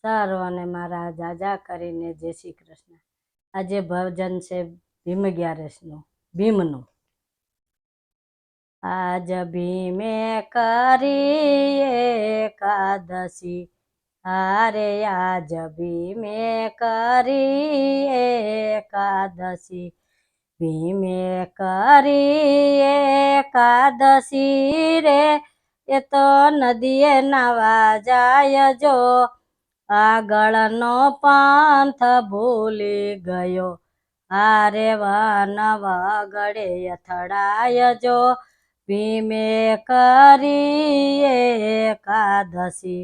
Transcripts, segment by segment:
સર્વને મારા જાજા કરીને જય શ્રી કૃષ્ણ। આજે ભજન છે ભીમ 11નું ભીમનું। આજ ભીમે કરી એકાદશી, હારે આજ ભીમે કરી એકાદશી, ભીમે કરી એકાદશી રે, એ તો નદીએ નાવા જાય જો, આગળનો પંથ ભૂલી ગયો, હારે વન વગડે અથડાય જો, ભીમે કરી એકાદશી।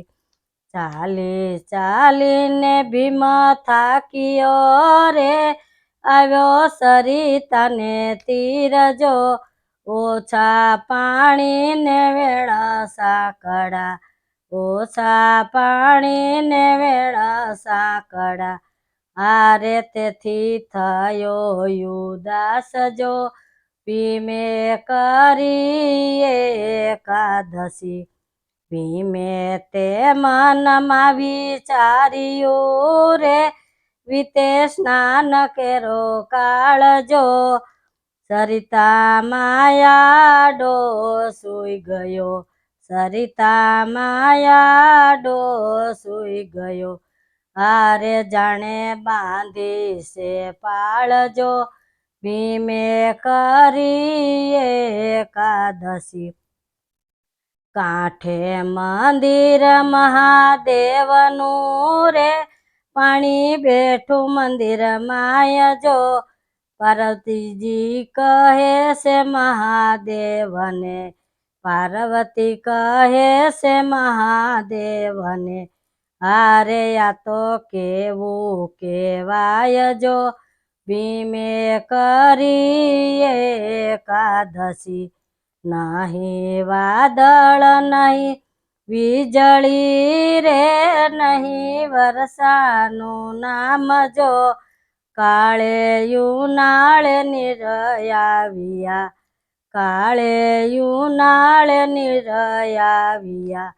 ચાલી ચાલીને ભીમ થાક્યો રે, આવ્યો સરિતાને તીર જો, ઓછા પાણીને વેળ સાંકળા, ઓછા પાણીને વેળ સાંકળા, હારે તેથી થયો ઉદાસ જો, ભીમે કરી એકાદશી। ભીમે તે મનમાં વિચાર્યું રે, વીતે સ્નાન કેરો કાળ જો, સરિતામાં આડો સૂઈ ગયો, સરિતામાં આડો સૂઈ ગયો, હારે જાણે બાંધી છે પાળજો, ભીમે કરી એકાદશી। કાંઠે મંદિર મહાદેવનું રે, પાણી બેઠું મંદિર માય જો, પાર્વતીજી કહે છે મહાદેવને, પાર્વતી કહે છે મહાદેવને, હારે આ તો કેવું કેવાય જો, ભીમે કરી એકાદશી। નહીં વાદળ નહીં વીજળી રે, નહીં વર્ષાનું નામ જો, કાળે ઉનાળે નિરયાવ્યા, કાળે ઉનાળે નિરયાવ્યા,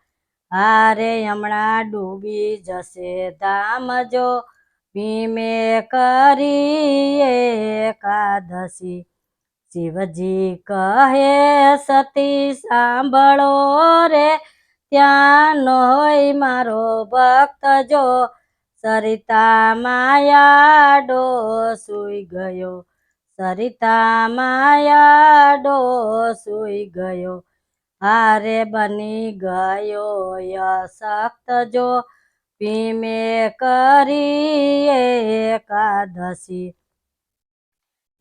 હારે હમણાં ડૂબી જશે ધામ જો, ભીમે કરી એકાદશી। શિવજી કહે સતી સાંભળો રે, ત્યાં ન હોય મારો ભક્ત જો, સરિતામાં આડો સૂઈ ગયો, સરિતામાં આડો સૂઈ ગયો, હારે બની ગયો અશક્ત જો, ભીમે કરી એકાદશી।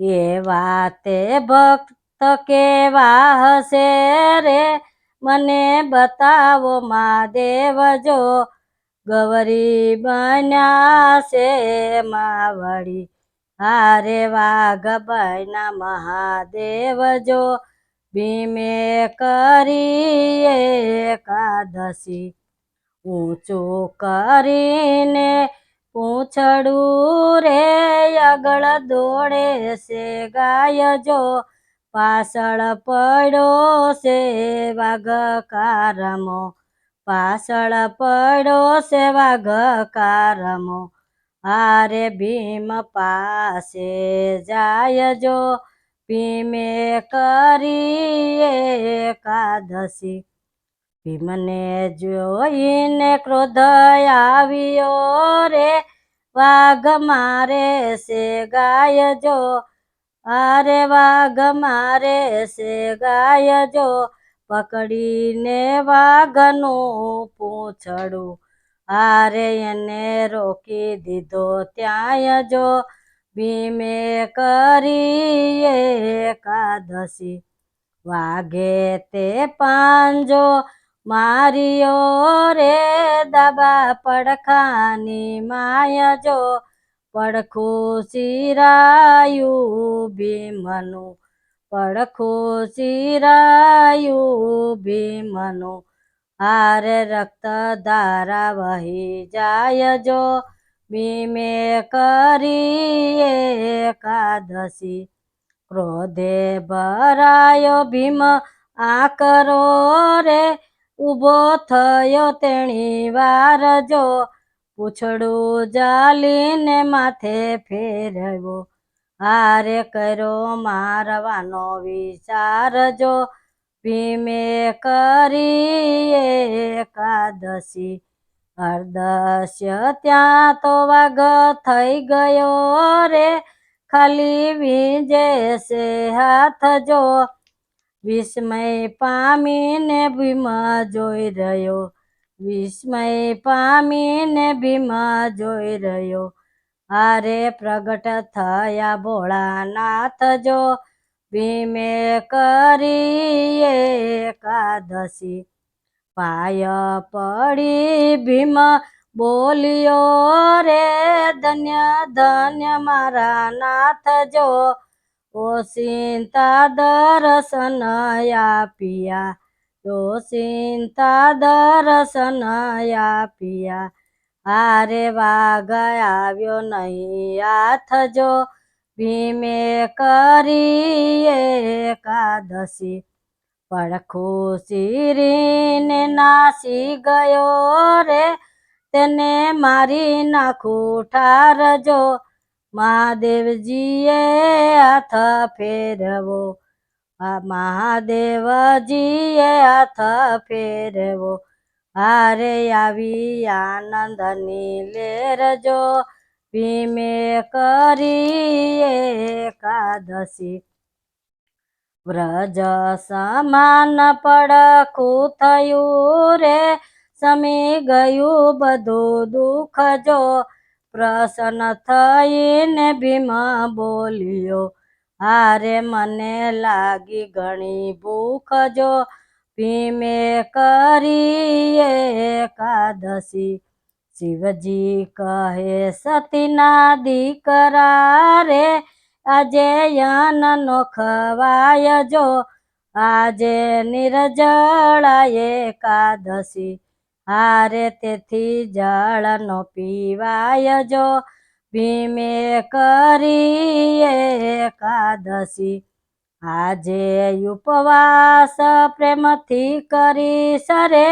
એ વાતે ભક્ત કેવા હશે રે, મને બતાવો મહાદેવ જો, ગૌરી બન્યા છે માવડી, હારે વાઘ બન્યા મહાદેવ જો, ભીમે કરી એકાદશી। ઊંચું કરીને પૂંછડું રે, આગળ દોડે છે ગાય જો, પાછળ પડ્યો છે વાઘ કારમો, પાછળ પડ્યો છે વાઘ કારમો, હારે ભીમ પાસે જાય જો, ભીમે કરી એકાદશી। ભીમને જોઈને ક્રોધ આવ્યો રે, વાઘ મારે છે ગાય જો, હારે વાઘ મારે છે ગાય જો, પકડીને વાઘનું પૂંછડું, હારે એને રોકી દીધો ત્યાંય જો, ભીમે કરી એકાદશી। વાઘે તે પાંજો માર્યો રે, દાબા પડખાની માય જો, પડખું ચીરાયું ભીમનું, પડખું ચીરાયું ભીમનું, હારે રક્ત ધારા વહી જાય જો, ભીમે કરી એકાદશી। ક્રોધે ભરાયો ભીમ આકરો રે, ઊભો થયો તેણી વાર જો, પૂછડું જાલીને માથે ફેરવ્યો, હારે કર્યો મારવાનો વિચાર જો, ભીમે કરી એકાદશી, અર્ધસ્ય ત્યાં તો વાઘ થઈ ગયો રે, ખાલી વીજે છે હાથ જો, વિસ્મય પામીને ભીમ જોઈ રહ્યો, વિસ્મય પામીને ભીમ જોઈ રહ્યો, હારે પ્રગટ થયા ભોળાનાથ જો, ભીમે કરી એકાદશી, પાય પડી ભીમ બોલ્યો રે, ધન્ય ધન્ય મારા નાથ જો, ઓસિંતા દર્શન આપ્યા, ઓસિંતા દર્શન આપ્યા, હારે વાઘ આવ્યો નહીં હાથ જો, ભીમે કરી એકાદશી, પડખું શીરીને નાસી ગયો રે, તેને મારી નાખું ઠાર જો, મહાદેવજીએ હાથ ફેરવો, મહાદેવજીએ હાથ ફેરવો, હારે આવી આનંદની લેર જો, ભીમે કરી એકાદશી, વ્રજ સમાન પડખું થયું રે, સમી ગયું બધું દુઃખ જો, પ્રસન્ન થઈને ભીમ બોલ્યો, હારે મને લાગી ઘણી ભૂખ જો, ભીમે કરી એકાદશી, શિવજી કહે સતીના દીકરા રે, આજે યનનો ખવાય જો, આજે નિર્જળા એકાદશી, હારે તેથી જળનો પીવાય જો, ભીમે કરી એકાદશી, આજે ઉપવાસ પ્રેમથી કરીશ રે,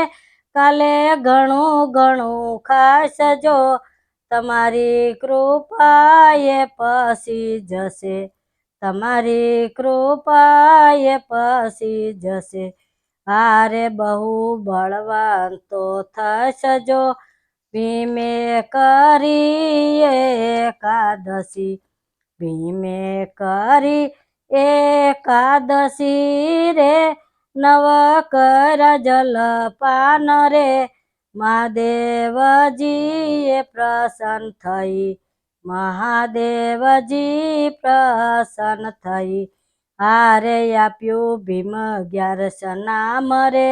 કાલે ઘણું ઘણું ખાઈશ જો, તમારી કૃપાએ પસી જશે, તમારી કૃપાએ પસી જશે, હારે બહુ બળવંતો થશે જો, ભીમે કરી એકાદશી, ભીમે કરી એકાદશી રે, નવ કર જલપાન રે, મહાદેવજીએ પ્રસન્ન થઈ, મહાદેવજી પ્રસન્ન થઈ, હારે આપ્યું ભીમ 11 નામ રે,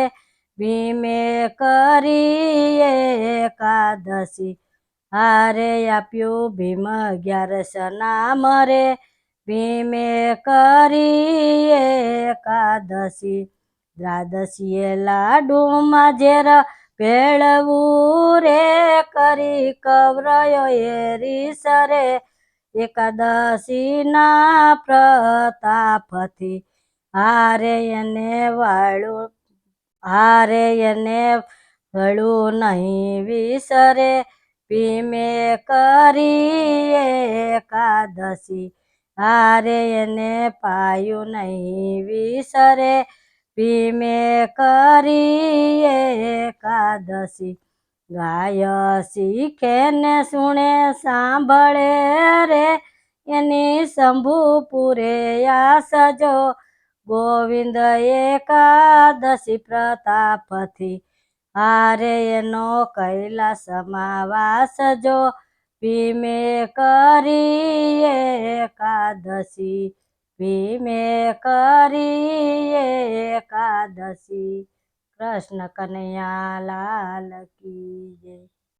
ભીમે કરી એકાદશી, હારે આપ્યું ભીમ 11 નામ રે, ભીમે કરી એકાદશી, દ્વાદશીએ લાડુમાં ઝેર ભેળવું રે, કરી કવરયો રીસ રે, એકાદશીના પ્રતાપથી, હારે એને વાળું, હારે એને વળું નહીં વિસરે, ભીમે કરી એકાદશી, હારે એને પાયું નહીં વિસરે, ભીમે કરી એકાદશી, ગાય શીખે ને સુણે સાંભળે રે, એની શંભુ પૂરે આસ જો, ગોવિંદ એકાદશી પ્રતાપથી, હારે એનો કૈલાસમાં વાસ જો, ભીમે કરી એકાદશી, ભીમે કરી એકાદશી, કૃષ્ણ કનૈયા લાલ કી જય।